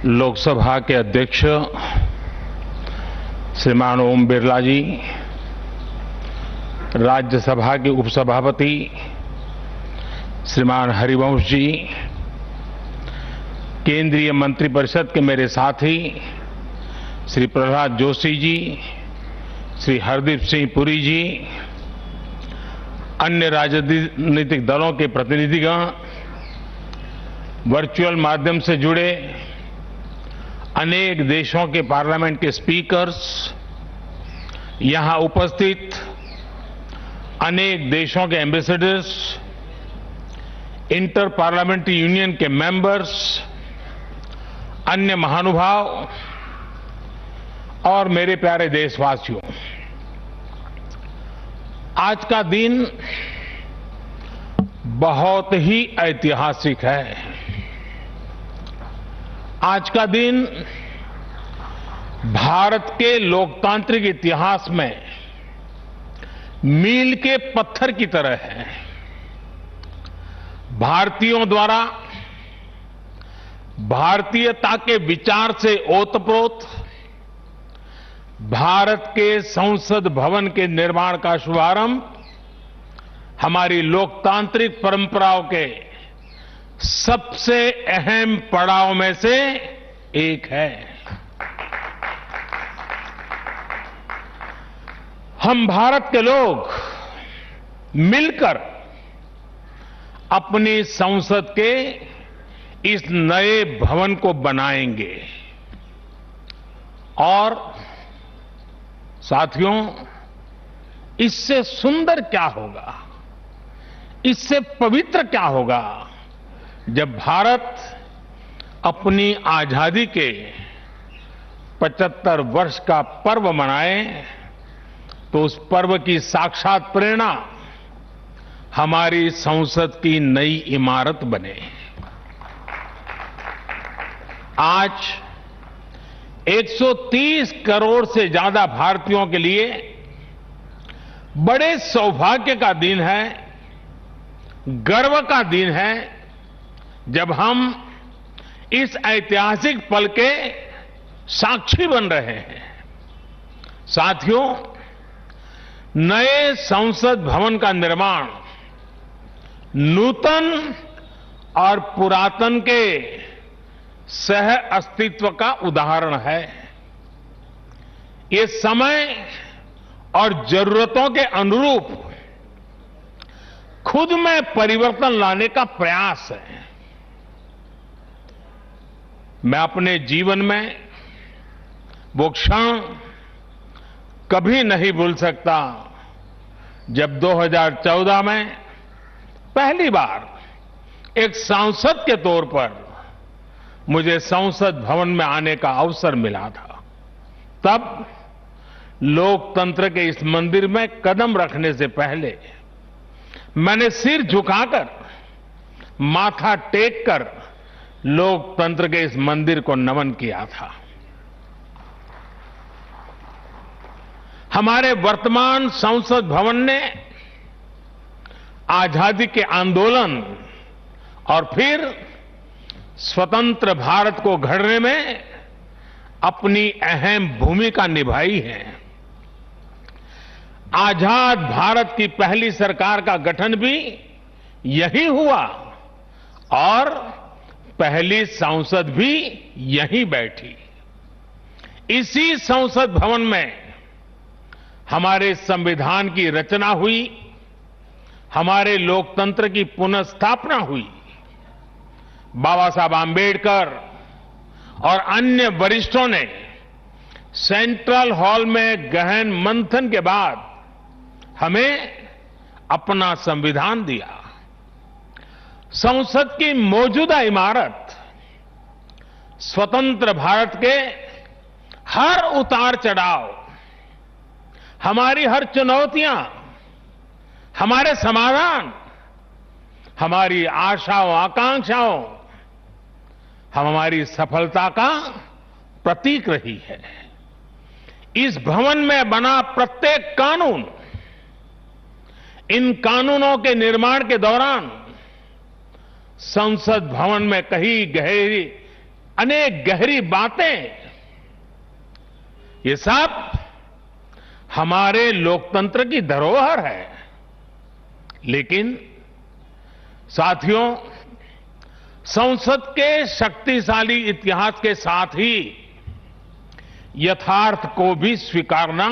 लोकसभा के अध्यक्ष श्रीमान ओम बिरला जी, राज्यसभा के उपसभापति श्रीमान हरिवंश जी, केंद्रीय मंत्रिपरिषद के मेरे साथी श्री प्रहलाद जोशी जी, श्री हरदीप सिंह पुरी जी, अन्य राजनीतिक दलों के प्रतिनिधिगण, वर्चुअल माध्यम से जुड़े अनेक देशों के पार्लियामेंट के स्पीकर्स, यहां उपस्थित अनेक देशों के एम्बेसडर्स, इंटर पार्लियामेंट्री यूनियन के मेंबर्स, अन्य महानुभाव और मेरे प्यारे देशवासियों, आज का दिन बहुत ही ऐतिहासिक है। आज का दिन भारत के लोकतांत्रिक इतिहास में मील के पत्थर की तरह है। भारतीयों द्वारा भारतीयता के विचार से ओतप्रोत भारत के संसद भवन के निर्माण का शुभारंभ हमारी लोकतांत्रिक परंपराओं के सबसे अहम पड़ाव में से एक है। हम भारत के लोग मिलकर अपनी संसद के इस नए भवन को बनाएंगे और साथियों, इससे सुंदर क्या होगा, इससे पवित्र क्या होगा जब भारत अपनी आजादी के 75 वर्ष का पर्व मनाए तो उस पर्व की साक्षात प्रेरणा हमारी संसद की नई इमारत बने। आज 130 करोड़ से ज्यादा भारतीयों के लिए बड़े सौभाग्य का दिन है, गर्व का दिन है जब हम इस ऐतिहासिक पल के साक्षी बन रहे हैं। साथियों, नए संसद भवन का निर्माण नूतन और पुरातन के सह अस्तित्व का उदाहरण है। ये समय और जरूरतों के अनुरूप खुद में परिवर्तन लाने का प्रयास है। मैं अपने जीवन में वो क्षण कभी नहीं भूल सकता जब 2014 में पहली बार एक सांसद के तौर पर मुझे संसद भवन में आने का अवसर मिला था। तब लोकतंत्र के इस मंदिर में कदम रखने से पहले मैंने सिर झुकाकर, माथा टेककर लोकतंत्र के इस मंदिर को नमन किया था। हमारे वर्तमान संसद भवन ने आजादी के आंदोलन और फिर स्वतंत्र भारत को गढ़ने में अपनी अहम भूमिका निभाई है। आजाद भारत की पहली सरकार का गठन भी यही हुआ और पहली संसद भी यहीं बैठी। इसी संसद भवन में हमारे संविधान की रचना हुई, हमारे लोकतंत्र की पुनर्स्थापना हुई। बाबा साहब आंबेडकर और अन्य वरिष्ठों ने सेंट्रल हॉल में गहन मंथन के बाद हमें अपना संविधान दिया। संसद की मौजूदा इमारत स्वतंत्र भारत के हर उतार चढ़ाव, हमारी हर चुनौतियां, हमारे समाधान, हमारी आशाओं आकांक्षाओं, हमारी सफलता का प्रतीक रही है। इस भवन में बना प्रत्येक कानून, इन कानूनों के निर्माण के दौरान संसद भवन में कहीं गहरी अनेक गहरी बातें, ये सब हमारे लोकतंत्र की धरोहर है। लेकिन साथियों, संसद के शक्तिशाली इतिहास के साथ ही यथार्थ को भी स्वीकारना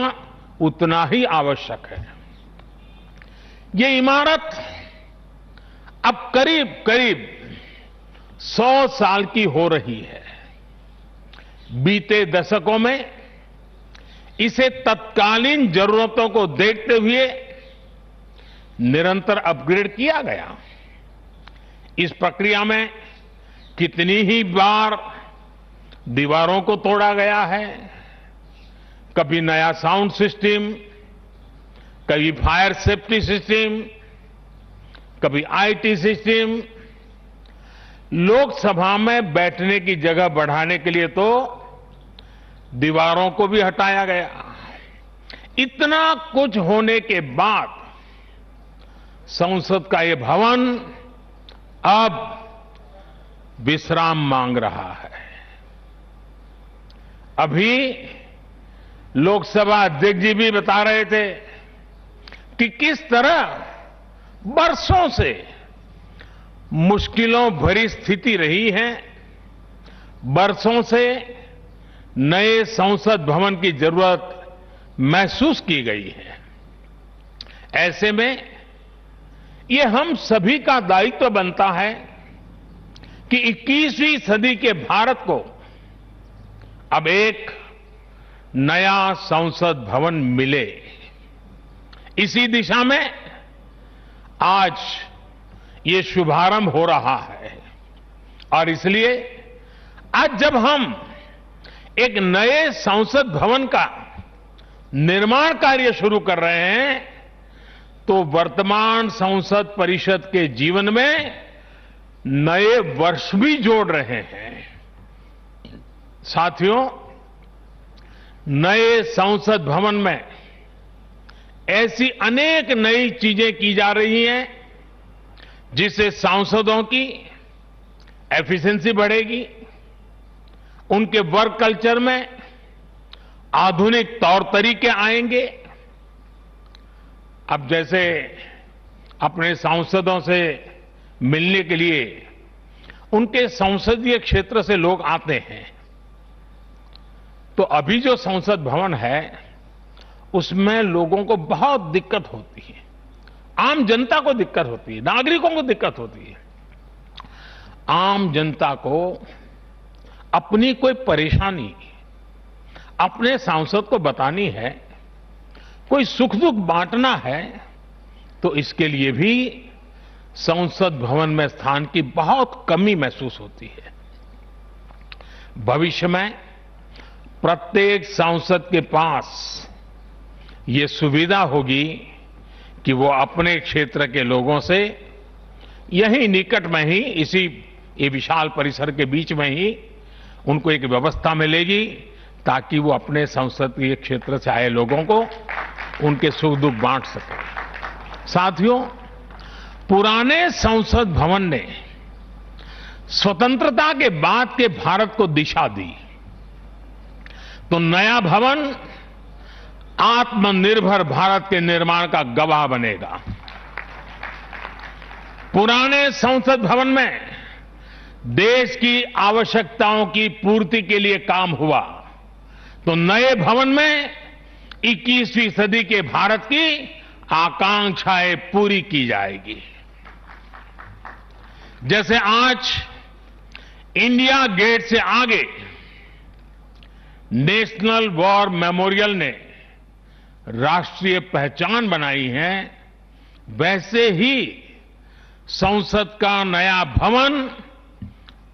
उतना ही आवश्यक है। ये इमारत अब करीब करीब 100 साल की हो रही है। बीते दशकों में इसे तत्कालीन जरूरतों को देखते हुए निरंतर अपग्रेड किया गया। इस प्रक्रिया में कितनी ही बार दीवारों को तोड़ा गया है, कभी नया साउंड सिस्टम, कभी फायर सेफ्टी सिस्टम, कभी आईटी सिस्टम। लोकसभा में बैठने की जगह बढ़ाने के लिए तो दीवारों को भी हटाया गया। इतना कुछ होने के बाद संसद का ये भवन अब विश्राम मांग रहा है। अभी लोकसभा अध्यक्ष जी भी बता रहे थे कि किस तरह बरसों से मुश्किलों भरी स्थिति रही है। बरसों से नए संसद भवन की जरूरत महसूस की गई है। ऐसे में ये हम सभी का दायित्व बनता है कि 21वीं सदी के भारत को अब एक नया संसद भवन मिले। इसी दिशा में आज ये शुभारंभ हो रहा है और इसलिए आज जब हम एक नए संसद भवन का निर्माण कार्य शुरू कर रहे हैं तो वर्तमान संसद परिषद के जीवन में नए वर्ष भी जोड़ रहे हैं। साथियों, नए संसद भवन में ऐसी अनेक नई चीजें की जा रही हैं जिससे सांसदों की एफिशिएंसी बढ़ेगी, उनके वर्क कल्चर में आधुनिक तौर तरीके आएंगे। अब जैसे अपने सांसदों से मिलने के लिए उनके संसदीय क्षेत्र से लोग आते हैं, तो अभी जो संसद भवन है उसमें लोगों को बहुत दिक्कत होती है। आम जनता को दिक्कत होती है, नागरिकों को दिक्कत होती है। आम जनता को अपनी कोई परेशानी अपने सांसद को बतानी है, कोई सुख दुख बांटना है, तो इसके लिए भी संसद भवन में स्थान की बहुत कमी महसूस होती है। भविष्य में प्रत्येक सांसद के पास ये सुविधा होगी कि वो अपने क्षेत्र के लोगों से यहीं निकट में ही, इसी ये विशाल परिसर के बीच में ही उनको एक व्यवस्था मिलेगी ताकि वो अपने संसदीय क्षेत्र से आए लोगों को उनके सुख दुख बांट सके। साथियों, पुराने संसद भवन ने स्वतंत्रता के बाद के भारत को दिशा दी, तो नया भवन आत्मनिर्भर भारत के निर्माण का गवाह बनेगा। पुराने संसद भवन में देश की आवश्यकताओं की पूर्ति के लिए काम हुआ, तो नए भवन में 21वीं सदी के भारत की आकांक्षाएं पूरी की जाएगी। जैसे आज इंडिया गेट से आगे नेशनल वॉर मेमोरियल ने राष्ट्रीय पहचान बनाई है, वैसे ही संसद का नया भवन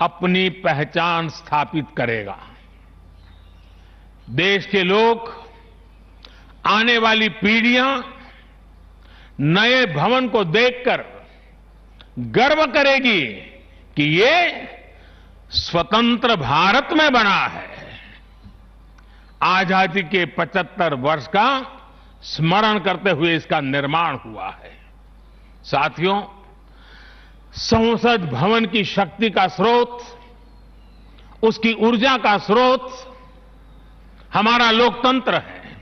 अपनी पहचान स्थापित करेगा। देश के लोग, आने वाली पीढ़ियां नए भवन को देखकर गर्व करेगी कि ये स्वतंत्र भारत में बना है। आजादी के 75 वर्ष का स्मरण करते हुए इसका निर्माण हुआ है। साथियों, संसद भवन की शक्ति का स्रोत उसकी ऊर्जा का स्रोत हमारा लोकतंत्र है।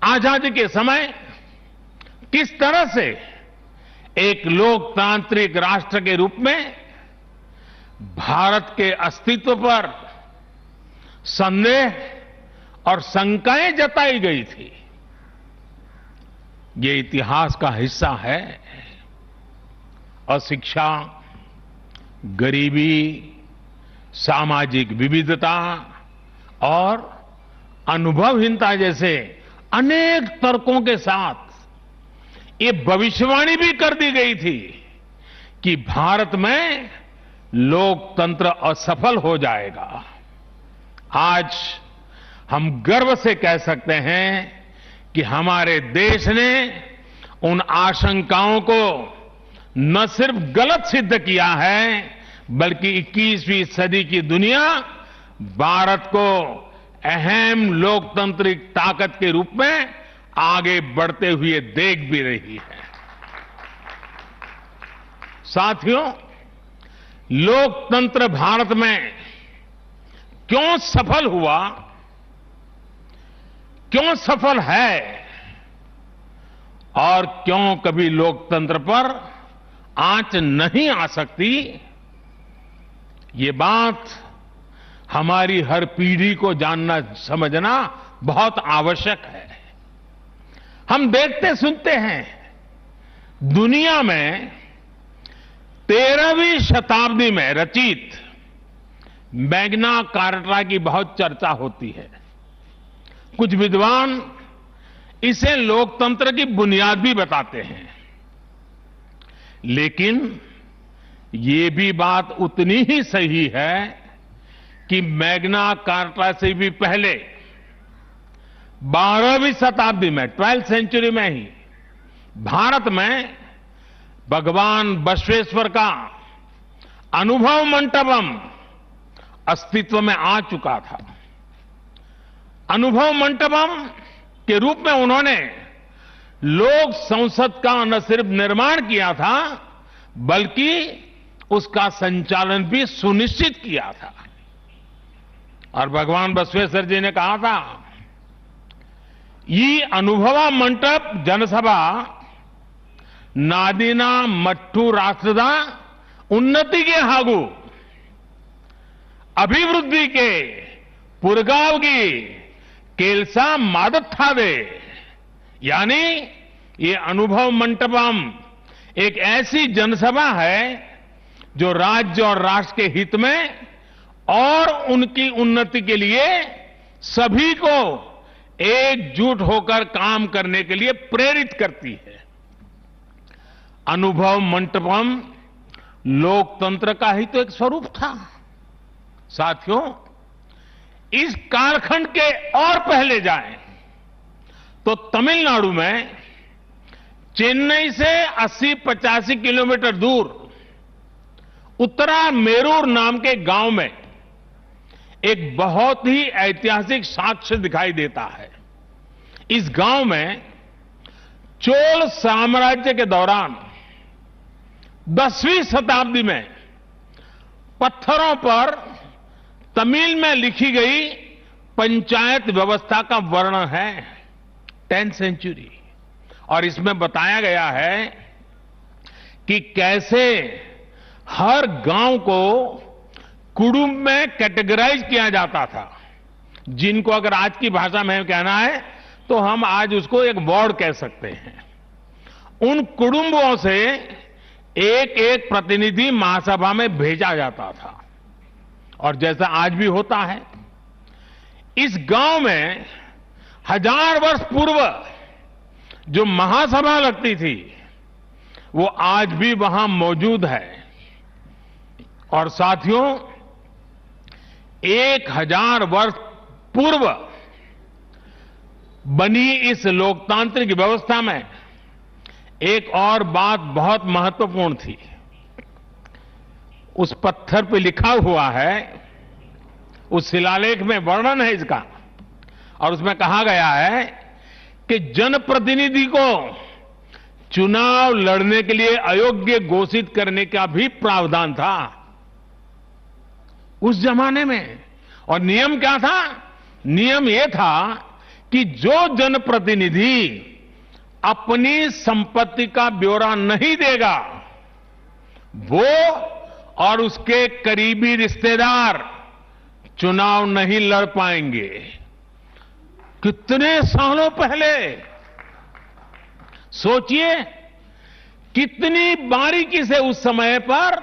आजादी के समय किस तरह से एक लोकतांत्रिक राष्ट्र के रूप में भारत के अस्तित्व पर संदेह और शंकाएं जताई गई थी, ये इतिहास का हिस्सा है। अशिक्षा, गरीबी, सामाजिक विविधता और अनुभवहीनता जैसे अनेक तर्कों के साथ ये भविष्यवाणी भी कर दी गई थी कि भारत में लोकतंत्र असफल हो जाएगा। आज हम गर्व से कह सकते हैं कि हमारे देश ने उन आशंकाओं को न सिर्फ गलत सिद्ध किया है, बल्कि 21वीं सदी की दुनिया भारत को अहम लोकतांत्रिक ताकत के रूप में आगे बढ़ते हुए देख भी रही है। साथियों, लोकतंत्र भारत में क्यों सफल हुआ, क्यों सफल है और क्यों कभी लोकतंत्र पर आंच नहीं आ सकती, ये बात हमारी हर पीढ़ी को जानना समझना बहुत आवश्यक है। हम देखते सुनते हैं दुनिया में 13वीं शताब्दी में रचित मैग्ना कार्टा की बहुत चर्चा होती है। कुछ विद्वान इसे लोकतंत्र की बुनियाद भी बताते हैं, लेकिन ये भी बात उतनी ही सही है कि मैग्ना कार्टा से भी पहले 12वीं शताब्दी में 12th सेंचुरी में ही भारत में भगवान बसवेश्वर का अनुभव मंटपम अस्तित्व में आ चुका था। अनुभव मंटपम के रूप में उन्होंने लोक संसद का न सिर्फ निर्माण किया था, बल्कि उसका संचालन भी सुनिश्चित किया था। और भगवान बसवेश्वर जी ने कहा था, ಈ ಅನುಭವ ಮಂಟಪ ಜನಸಭಾ ನಾದಿನ ಮಟ್ಟು ರಾಷ್ಟ್ರದ ಉನ್ನತಿಗೆ ಹಾಗೂ ಅಭಿವೃದ್ಧಿಗೆ ಪುರಗಾವಗಿ ಕೆಲಸ ಮಾಡುತ್ತದೆ। यानी ये अनुभव मंटपम एक ऐसी जनसभा है जो राज्य और राष्ट्र के हित में और उनकी उन्नति के लिए सभी को एकजुट होकर काम करने के लिए प्रेरित करती है। अनुभव मंटपम लोकतंत्र का ही तो एक स्वरूप था। साथियों, इस कालखंड के और पहले जाएं तो तमिलनाडु में चेन्नई से 80-85 किलोमीटर दूर उत्तरा मेरूर नाम के गांव में एक बहुत ही ऐतिहासिक साक्ष्य दिखाई देता है। इस गांव में चोल साम्राज्य के दौरान 10वीं शताब्दी में पत्थरों पर तमिल में लिखी गई पंचायत व्यवस्था का वर्णन है, 10th सेंचुरी। और इसमें बताया गया है कि कैसे हर गांव को कुटुंब में कैटेगराइज किया जाता था, जिनको अगर आज की भाषा में कहना है तो हम आज उसको एक वार्ड कह सकते हैं। उन कुटुंबों से एक एक प्रतिनिधि महासभा में भेजा जाता था। और जैसा आज भी होता है, इस गांव में 1000 वर्ष पूर्व जो महासभा लगती थी वो आज भी वहां मौजूद है। और साथियों, 1000 वर्ष पूर्व बनी इस लोकतांत्रिक व्यवस्था में एक और बात बहुत महत्वपूर्ण थी। उस पत्थर पे लिखा हुआ है, उस शिलालेख में वर्णन है इसका, और उसमें कहा गया है कि जनप्रतिनिधि को चुनाव लड़ने के लिए अयोग्य घोषित करने का भी प्रावधान था। उस जमाने में। और नियम क्या था? नियम यह था कि जो जनप्रतिनिधि अपनी संपत्ति का ब्यौरा नहीं देगा, वो और उसके करीबी रिश्तेदार चुनाव नहीं लड़ पाएंगे। कितने सालों पहले, सोचिए कितनी बारीकी से उस समय पर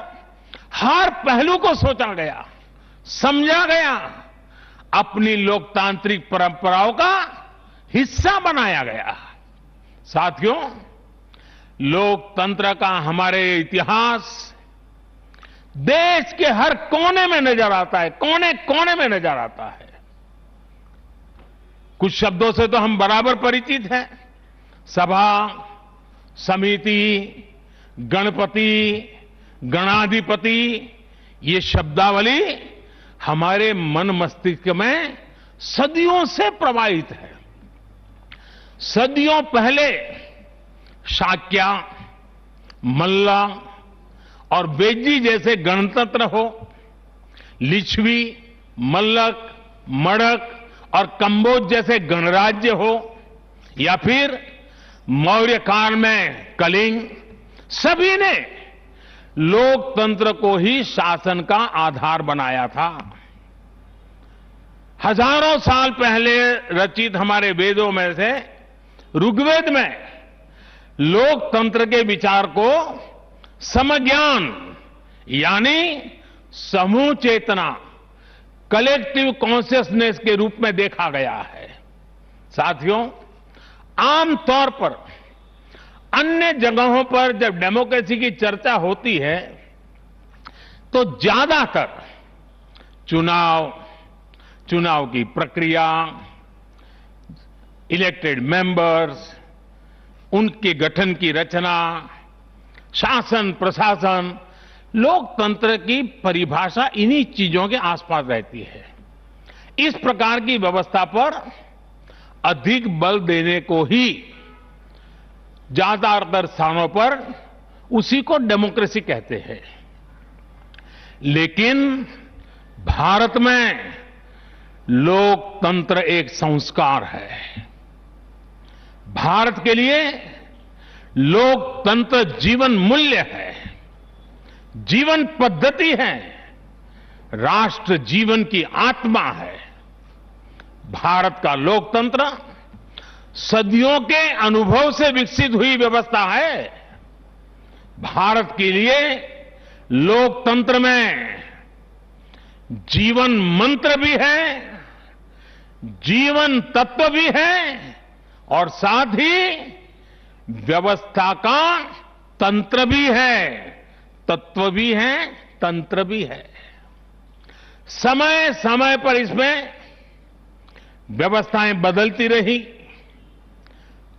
हर पहलू को सोचा गया, समझा गया, अपनी लोकतांत्रिक परंपराओं का हिस्सा बनाया गया। साथियों, लोकतंत्र का हमारे इतिहास देश के हर कोने में नजर आता है, कोने कोने में नजर आता है। कुछ शब्दों से तो हम बराबर परिचित हैं। सभा, समिति, गणपति, गणाधिपति, ये शब्दावली हमारे मन मस्तिष्क में सदियों से प्रवाहित है। सदियों पहले शाक्य, मल्ल और बेजी जैसे गणतंत्र हो, लिच्छवी, मल्लक, मड़क और कंबोज जैसे गणराज्य हो, या फिर मौर्य काल में कलिंग, सभी ने लोकतंत्र को ही शासन का आधार बनाया था। हजारों साल पहले रचित हमारे वेदों में से ऋग्वेद में लोकतंत्र के विचार को समज्ञान यानी समूह चेतना, कलेक्टिव कॉन्शियसनेस के रूप में देखा गया है। साथियों, आमतौर पर अन्य जगहों पर जब डेमोक्रेसी की चर्चा होती है तो ज्यादातर चुनाव की प्रक्रिया, इलेक्टेड मेंबर्स, उनके गठन की रचना, शासन प्रशासन, लोकतंत्र की परिभाषा इन्हीं चीजों के आसपास रहती है। इस प्रकार की व्यवस्था पर अधिक बल देने को ही ज्यादातर स्थानों पर उसी को डेमोक्रेसी कहते हैं। लेकिन भारत में लोकतंत्र एक संस्कार है। भारत के लिए लोकतंत्र जीवन मूल्य है, जीवन पद्धति है, राष्ट्र जीवन की आत्मा है। भारत का लोकतंत्र सदियों के अनुभव से विकसित हुई व्यवस्था है। भारत के लिए लोकतंत्र में जीवन मंत्र भी है, जीवन तत्व भी है और साथ ही व्यवस्था का तंत्र भी है, तत्व भी है, तंत्र भी है। समय समय पर इसमें व्यवस्थाएं बदलती रही,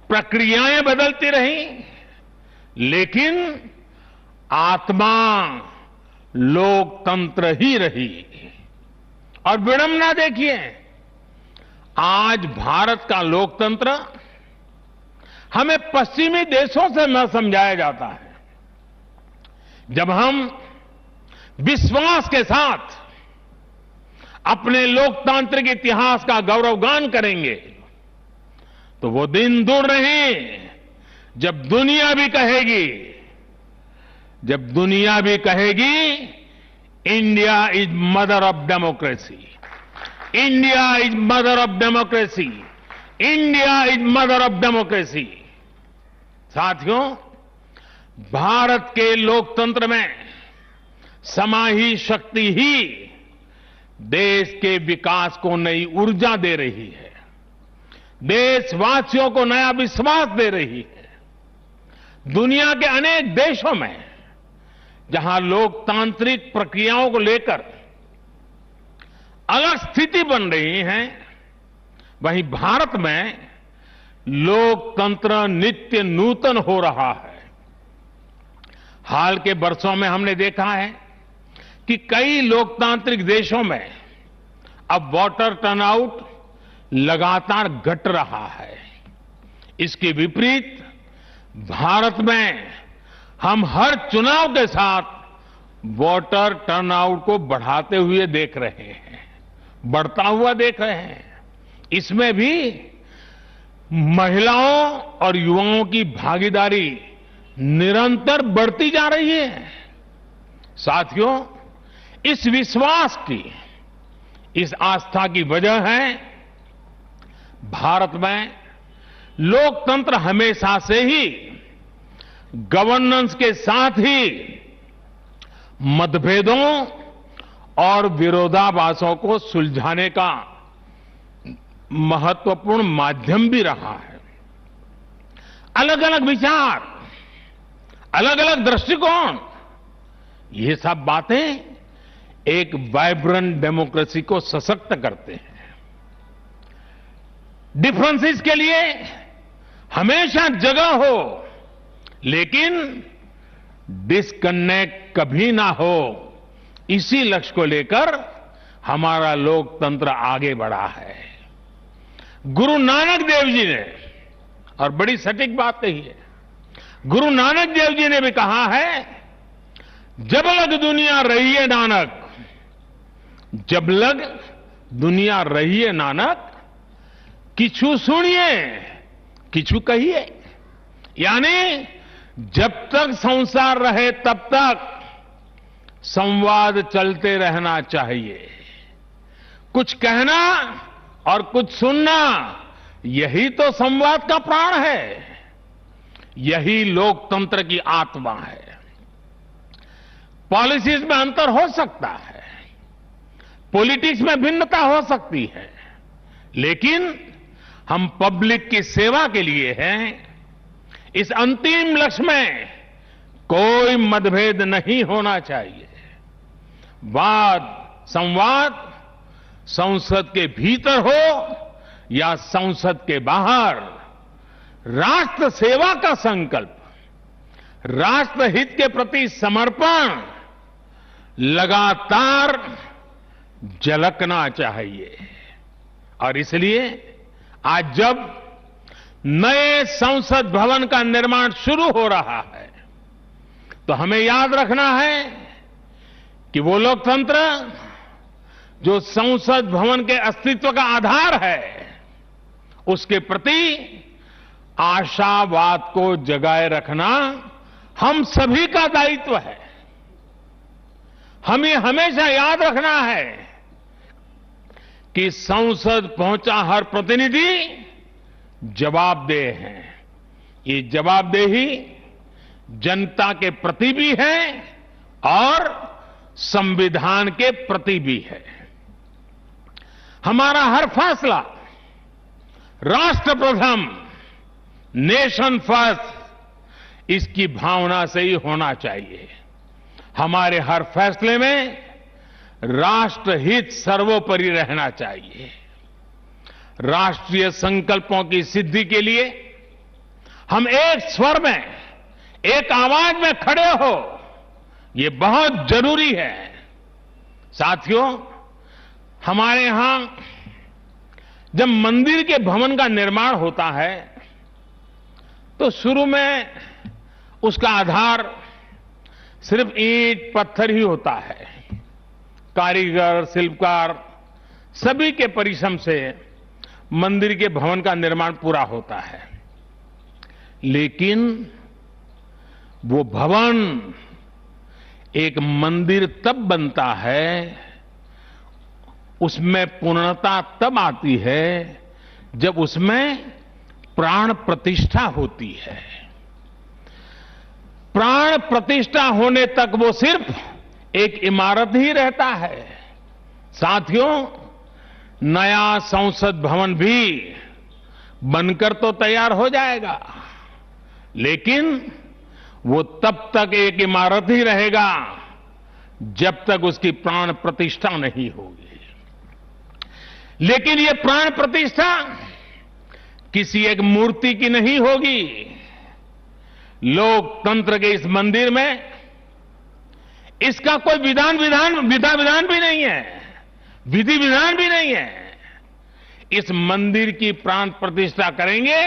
प्रक्रियाएं बदलती रही, लेकिन आत्मा लोकतंत्र ही रही। और विडंबना देखिए, आज भारत का लोकतंत्र हमें पश्चिमी देशों से न समझाया जाता है। जब हम विश्वास के साथ अपने लोकतांत्रिक इतिहास का गौरवगान करेंगे तो वो दिन दूर नहीं जब दुनिया भी कहेगी India is mother of democracy, India is mother of democracy, India is mother of democracy. साथियों, भारत के लोकतंत्र में समाहित शक्ति ही देश के विकास को नई ऊर्जा दे रही है, देशवासियों को नया विश्वास दे रही है। दुनिया के अनेक देशों में जहां लोकतांत्रिक प्रक्रियाओं को लेकर अलग स्थिति बन रही है, वहीं भारत में लोकतंत्र नित्य नूतन हो रहा है। हाल के वर्षों में हमने देखा है कि कई लोकतांत्रिक देशों में अब वोटर टर्नआउट लगातार घट रहा है। इसके विपरीत भारत में हम हर चुनाव के साथ वोटर टर्नआउट को बढ़ाते हुए देख रहे हैं, बढ़ता हुआ देख रहे हैं। इसमें भी महिलाओं और युवाओं की भागीदारी निरंतर बढ़ती जा रही है। साथियों, इस विश्वास की, इस आस्था की वजह है भारत में लोकतंत्र हमेशा से ही गवर्नेंस के साथ ही मतभेदों और विरोधाभासों को सुलझाने का महत्वपूर्ण माध्यम भी रहा है। अलग अलग विचार, अलग अलग दृष्टिकोण, ये सब बातें एक वाइब्रेंट डेमोक्रेसी को सशक्त करते हैं। डिफरेंसेस के लिए हमेशा जगह हो, लेकिन डिस्कनेक्ट कभी ना हो, इसी लक्ष्य को लेकर हमारा लोकतंत्र आगे बढ़ा है। गुरु नानक देव जी ने, और बड़ी सटीक बात कही है, गुरु नानक देव जी ने भी कहा है, जब लग दुनिया रही है नानक, जब लग दुनिया रही है नानक, किछु सुनिए किछु कहिए। यानी जब तक संसार रहे तब तक संवाद चलते रहना चाहिए। कुछ कहना और कुछ सुनना, यही तो संवाद का प्राण है, यही लोकतंत्र की आत्मा है। पॉलिसीज में अंतर हो सकता है, पॉलिटिक्स में भिन्नता हो सकती है, लेकिन हम पब्लिक की सेवा के लिए हैं। इस अंतिम लक्ष्य में कोई मतभेद नहीं होना चाहिए। वाद संवाद संसद के भीतर हो या संसद के बाहर, राष्ट्र सेवा का संकल्प, राष्ट्रहित के प्रति समर्पण लगातार झलकना चाहिए। और इसलिए आज जब नए संसद भवन का निर्माण शुरू हो रहा है, तो हमें याद रखना है कि वो लोकतंत्र जो संसद भवन के अस्तित्व का आधार है, उसके प्रति आशावाद को जगाए रखना हम सभी का दायित्व है। हमें हमेशा याद रखना है कि संसद पहुंचा हर प्रतिनिधि जवाबदेह है। ये जवाबदेही जनता के प्रति भी है और संविधान के प्रति भी है। हमारा हर फैसला राष्ट्र प्रथम, नेशन फर्स्ट, इसकी भावना से ही होना चाहिए। हमारे हर फैसले में राष्ट्रहित सर्वोपरि रहना चाहिए। राष्ट्रीय संकल्पों की सिद्धि के लिए हम एक स्वर में, एक आवाज में खड़े हो, ये बहुत जरूरी है। साथियों, हमारे यहां जब मंदिर के भवन का निर्माण होता है, तो शुरू में उसका आधार सिर्फ ईंट पत्थर ही होता है। कारीगर, शिल्पकार सभी के परिश्रम से मंदिर के भवन का निर्माण पूरा होता है। लेकिन वो भवन एक मंदिर तब बनता है, उसमें पूर्णता तब आती है जब उसमें प्राण प्रतिष्ठा होती है। प्राण प्रतिष्ठा होने तक वो सिर्फ एक इमारत ही रहता है। साथियों, नया संसद भवन भी बनकर तो तैयार हो जाएगा, लेकिन वो तब तक एक इमारत ही रहेगा जब तक उसकी प्राण प्रतिष्ठा नहीं होगी। लेकिन ये प्राण प्रतिष्ठा किसी एक मूर्ति की नहीं होगी। लोकतंत्र के इस मंदिर में इसका कोई विधा विधान भी नहीं है, विधि विधान भी नहीं है। इस मंदिर की प्राण प्रतिष्ठा करेंगे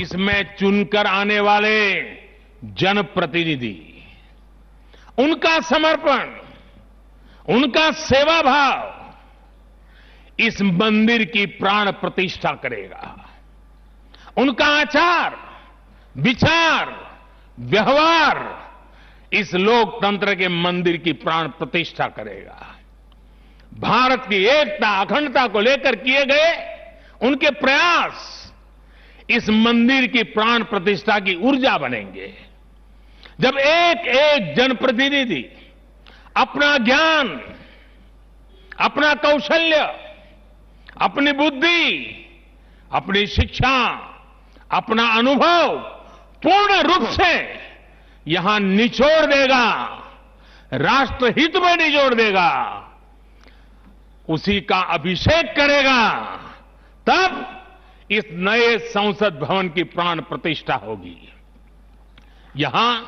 इसमें चुनकर आने वाले जनप्रतिनिधि, उनका समर्पण, उनका सेवा भाव इस मंदिर की प्राण प्रतिष्ठा करेगा। उनका आचार, विचार, व्यवहार इस लोकतंत्र के मंदिर की प्राण प्रतिष्ठा करेगा। भारत की एकता, अखंडता को लेकर किए गए उनके प्रयास इस मंदिर की प्राण प्रतिष्ठा की ऊर्जा बनेंगे। जब एक एक जनप्रतिनिधि अपना ज्ञान, अपना कौशल्य, अपनी बुद्धि, अपनी शिक्षा, अपना अनुभव पूर्ण रूप से यहां निचोड़ देगा, राष्ट्रहित में निचोड़ देगा, उसी का अभिषेक करेगा, तब इस नए संसद भवन की प्राण प्रतिष्ठा होगी। यहां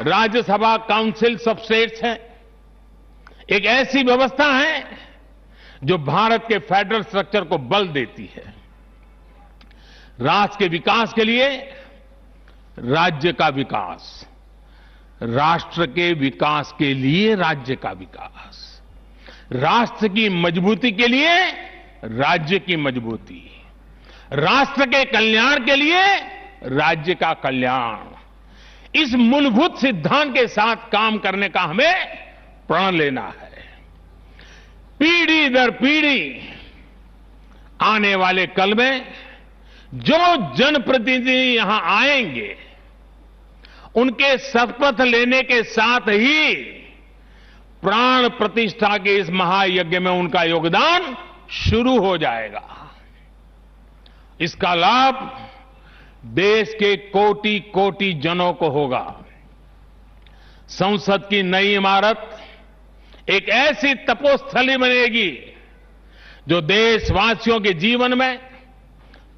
राज्यसभा काउंसिल्स ऑफ स्टेट्स है, एक ऐसी व्यवस्था है जो भारत के फेडरल स्ट्रक्चर को बल देती है। राष्ट्र के विकास के लिए राज्य का विकास, राष्ट्र के विकास के लिए राज्य का विकास, राष्ट्र की मजबूती के लिए राज्य की मजबूती, राष्ट्र के कल्याण के लिए राज्य का कल्याण, इस मूलभूत सिद्धांत के साथ काम करने का हमें प्रण लेना है। पीढ़ी दर पीढ़ी आने वाले कल में जो जनप्रतिनिधि यहां आएंगे, उनके शपथ लेने के साथ ही प्राण प्रतिष्ठा के इस महायज्ञ में उनका योगदान शुरू हो जाएगा। इसका लाभ देश के कोटि कोटि जनों को होगा। संसद की नई इमारत एक ऐसी तपोस्थली बनेगी जो देशवासियों के जीवन में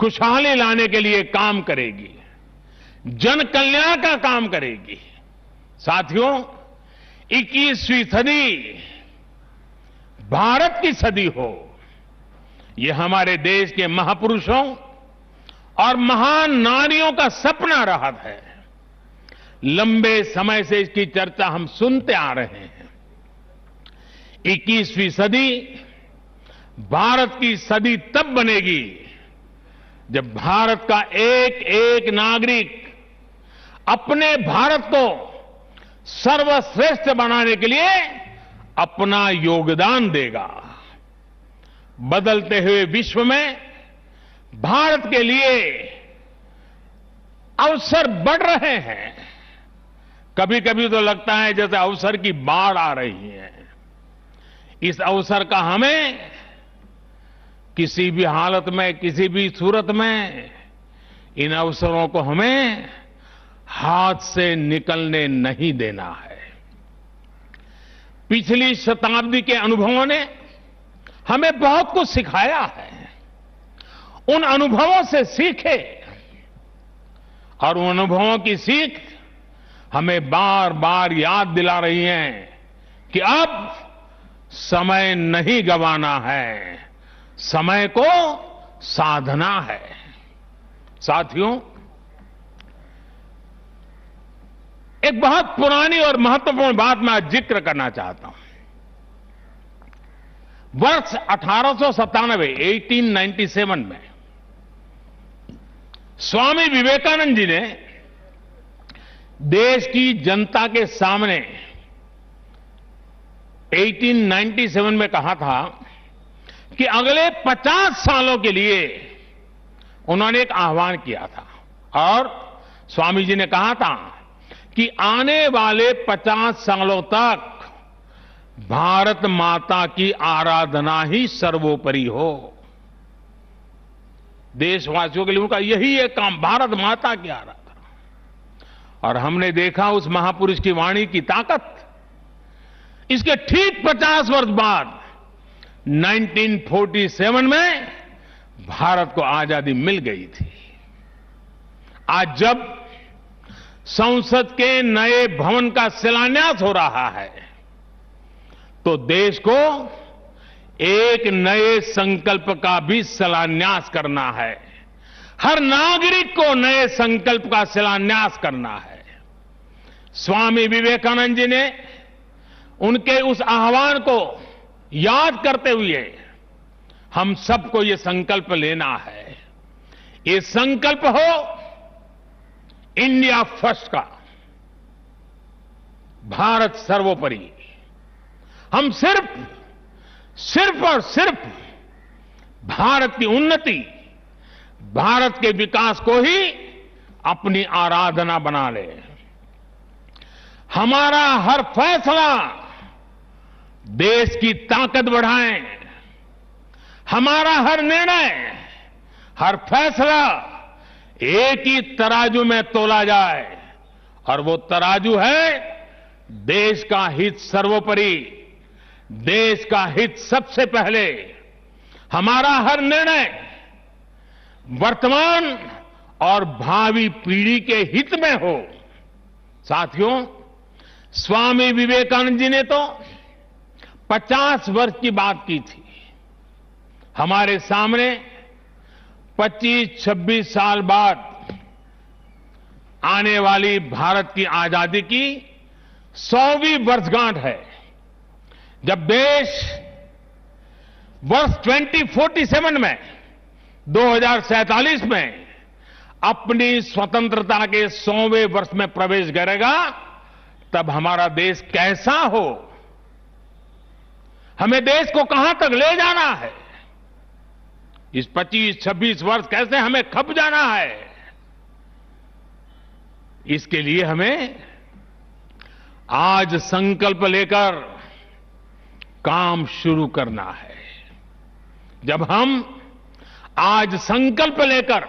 खुशहाली लाने के लिए काम करेगी, जन कल्याण का काम करेगी। साथियों, 21वीं सदी भारत की सदी हो, यह हमारे देश के महापुरुषों और महान नारियों का सपना रहा है। लंबे समय से इसकी चर्चा हम सुनते आ रहे हैं। 21वीं सदी भारत की सदी तब बनेगी जब भारत का एक एक नागरिक अपने भारत को सर्वश्रेष्ठ बनाने के लिए अपना योगदान देगा। बदलते हुए विश्व में भारत के लिए अवसर बढ़ रहे हैं। कभी कभी तो लगता है जैसे अवसर की बाढ़ आ रही है। इस अवसर का हमें किसी भी हालत में, किसी भी सूरत में इन अवसरों को हमें हाथ से निकलने नहीं देना है। पिछली शताब्दी के अनुभवों ने हमें बहुत कुछ सिखाया है। उन अनुभवों से सीखे और उन अनुभवों की सीख हमें बार बार याद दिला रही है कि अब समय नहीं गंवाना है, समय को साधना है। साथियों, एक बहुत पुरानी और महत्वपूर्ण बात मैं आज जिक्र करना चाहता हूं। वर्ष 1897 में स्वामी विवेकानंद जी ने देश की जनता के सामने 1897 में कहा था कि अगले 50 सालों के लिए उन्होंने एक आह्वान किया था और स्वामी जी ने कहा था कि आने वाले 50 सालों तक भारत माता की आराधना ही सर्वोपरि हो। देशवासियों के लिए उनका यही एक काम, भारत माता की आराधना। और हमने देखा उस महापुरुष की वाणी की ताकत। इसके ठीक 50 वर्ष बाद 1947 में भारत को आजादी मिल गई थी। आज जब संसद के नए भवन का शिलान्यास हो रहा है तो देश को एक नए संकल्प का भी शिलान्यास करना है। हर नागरिक को नए संकल्प का शिलान्यास करना है। स्वामी विवेकानंद जी ने उनके उस आह्वान को याद करते हुए हम सबको ये संकल्प लेना है। ये संकल्प हो इंडिया फर्स्ट का, भारत सर्वोपरि। हम सिर्फ और सिर्फ भारत की उन्नति, भारत के विकास को ही अपनी आराधना बना ले। हमारा हर फैसला देश की ताकत बढ़ाए, हमारा हर निर्णय, हर फैसला एक ही तराजू में तोला जाए, और वो तराजू है देश का हित सर्वोपरि, देश का हित सबसे पहले। हमारा हर निर्णय वर्तमान और भावी पीढ़ी के हित में हो। साथियों, स्वामी विवेकानंद जी ने तो 50 वर्ष की बात की थी। हमारे सामने 25-26 साल बाद आने वाली भारत की आजादी की 100वीं वर्षगांठ है, जब देश वर्ष 2047 में 2047 में अपनी स्वतंत्रता के 100वें वर्ष में प्रवेश करेगा। तब हमारा देश कैसा हो, हमें देश को कहां तक ले जाना है, इस 25-26 वर्ष कैसे हमें खप जाना है, इसके लिए हमें आज संकल्प लेकर काम शुरू करना है। जब हम आज संकल्प लेकर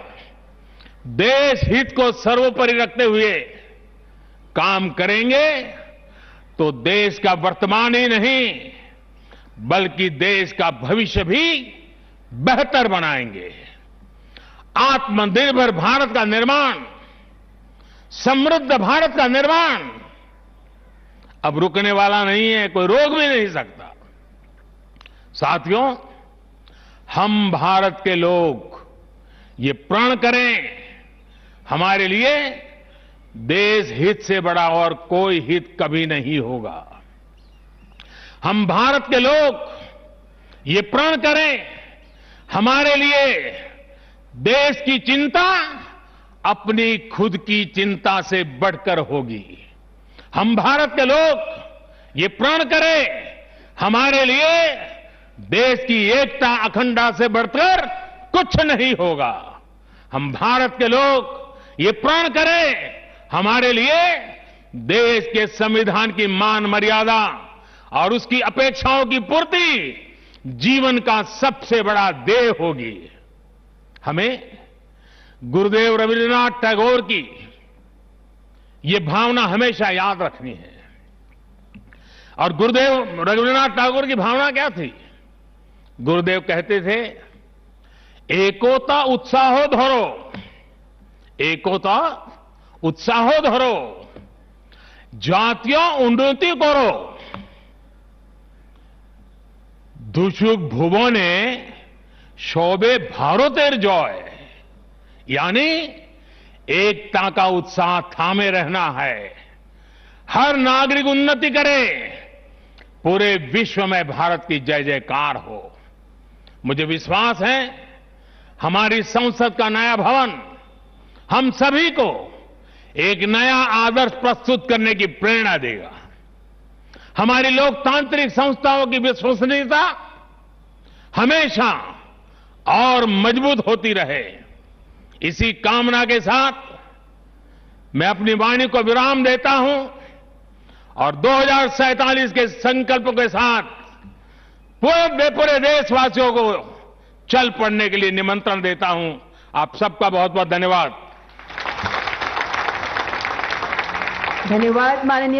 देश हित को सर्वोपरि रखते हुए काम करेंगे, तो देश का वर्तमान ही नहीं बल्कि देश का भविष्य भी बेहतर बनाएंगे। आत्मनिर्भर भारत का निर्माण, समृद्ध भारत का निर्माण अब रुकने वाला नहीं है, कोई रोक भी नहीं सकता। साथियों, हम भारत के लोग ये प्रण करें, हमारे लिए देश हित से बड़ा और कोई हित कभी नहीं होगा। हम भारत के लोग ये प्रण करें, हमारे लिए देश की चिंता अपनी खुद की चिंता से बढ़कर होगी। हम भारत के लोग ये प्रण करें, हमारे लिए देश की एकता अखंडता से बढ़कर कुछ नहीं होगा। हम भारत के लोग ये प्रण करें, हमारे लिए देश के संविधान की मान मर्यादा और उसकी अपेक्षाओं की पूर्ति जीवन का सबसे बड़ा ध्येय होगी। हमें गुरुदेव रविन्द्रनाथ टैगोर की ये भावना हमेशा याद रखनी है। और गुरुदेव रविन्द्रनाथ टैगोर की भावना क्या थी? गुरुदेव कहते थे, एकोता उत्साहो धरो, एकोता उत्साहो धरो, জাতীয় উন্নতি করো, দুষুক ভুবনে সবে ভারতের জয়। यानी एकता का उत्साह थामे रहना है, हर नागरिक उन्नति करे, पूरे विश्व में भारत की जय जयकार हो। मुझे विश्वास है हमारी संसद का नया भवन हम सभी को एक नया आदर्श प्रस्तुत करने की प्रेरणा देगा। हमारी लोकतांत्रिक संस्थाओं की विश्वसनीयता हमेशा और मजबूत होती रहे। इसी कामना के साथ मैं अपनी वाणी को विराम देता हूं और 2047 के संकल्प के साथ पूरे देशवासियों को चल पड़ने के लिए निमंत्रण देता हूं। आप सबका बहुत बहुत धन्यवाद। धन्यवाद माननीय